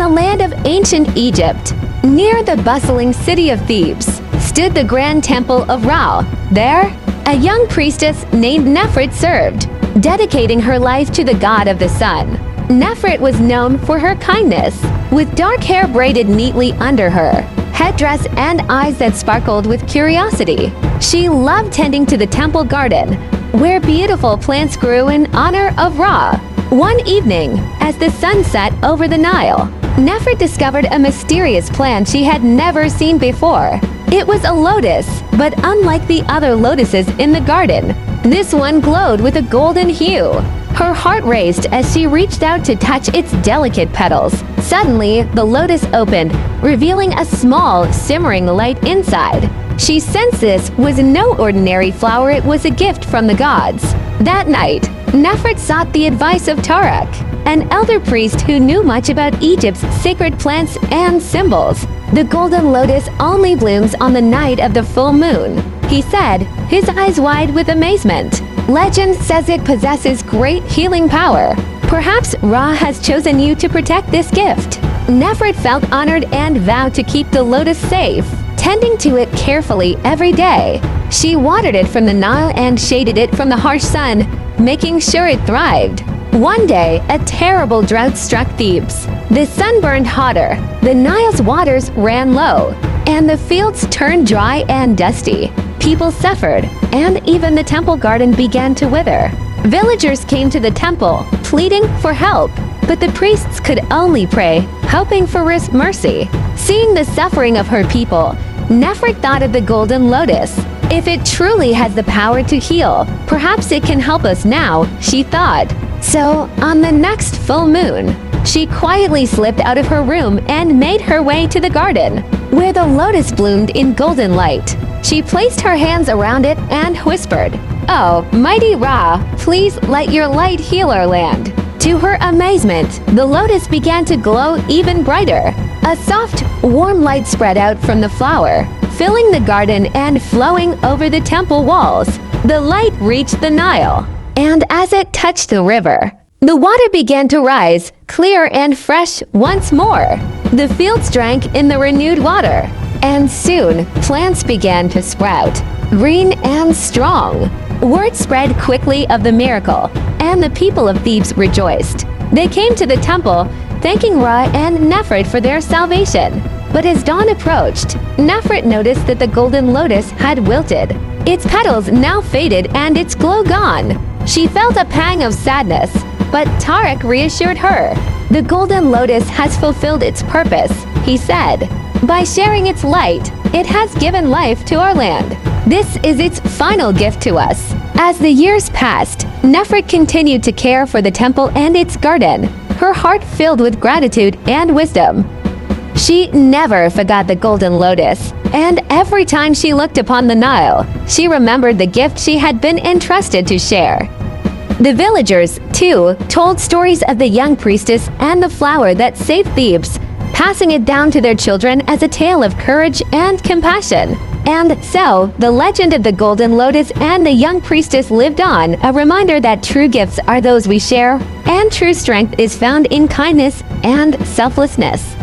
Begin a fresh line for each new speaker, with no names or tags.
the land of ancient Egypt, near the bustling city of Thebes, stood the grand temple of Ra. There, a young priestess named Nefret served, dedicating her life to the god of the sun. Nefret was known for her kindness, with dark hair braided neatly under her headdress and eyes that sparkled with curiosity. She loved tending to the temple garden, where beautiful plants grew in honor of Ra. One evening, as the sun set over the Nile, Nefret discovered a mysterious plant she had never seen before. It was a lotus, but unlike the other lotuses in the garden, this one glowed with a golden hue. Her heart raced as she reached out to touch its delicate petals. Suddenly, the lotus opened, revealing a small, simmering light inside. She sensed this was no ordinary flower, it was a gift from the gods. That night, Nefret sought the advice of Tarak, an elder priest who knew much about Egypt's sacred plants and symbols. The golden lotus only blooms on the night of the full moon, he said, his eyes wide with amazement. Legend says it possesses great healing power. Perhaps Ra has chosen you to protect this gift. Nefret felt honored and vowed to keep the lotus safe, tending to it carefully every day. She watered it from the Nile and shaded it from the harsh sun, making sure it thrived. One day, a terrible drought struck Thebes. The sun burned hotter, the Nile's waters ran low, and the fields turned dry and dusty. People suffered, and even the temple garden began to wither. Villagers came to the temple, pleading for help, but the priests could only pray, hoping for mercy. Seeing the suffering of her people, Nefret thought of the golden lotus. If it truly has the power to heal, perhaps it can help us now, she thought. So, on the next full moon, she quietly slipped out of her room and made her way to the garden, where the lotus bloomed in golden light. She placed her hands around it and whispered, "Oh, mighty Ra, please let your light heal our land." To her amazement, the lotus began to glow even brighter. A soft, warm light spread out from the flower, filling the garden and flowing over the temple walls. The light reached the Nile, and as it touched the river, the water began to rise, clear and fresh once more. The fields drank in the renewed water, and soon plants began to sprout, green and strong. Word spread quickly of the miracle, and the people of Thebes rejoiced. They came to the temple, thanking Ra and Nefret for their salvation. But as dawn approached, Nefret noticed that the golden lotus had wilted. Its petals now faded and its glow gone. She felt a pang of sadness, but Tarak reassured her. The golden lotus has fulfilled its purpose, he said. By sharing its light, it has given life to our land. This is its final gift to us. As the years passed, Nefret continued to care for the temple and its garden, her heart filled with gratitude and wisdom. She never forgot the golden lotus, and every time she looked upon the Nile, she remembered the gift she had been entrusted to share. The villagers, too, told stories of the young priestess and the flower that saved Thebes, passing it down to their children as a tale of courage and compassion. And so, the legend of the golden lotus and the young priestess lived on, a reminder that true gifts are those we share, and true strength is found in kindness and selflessness.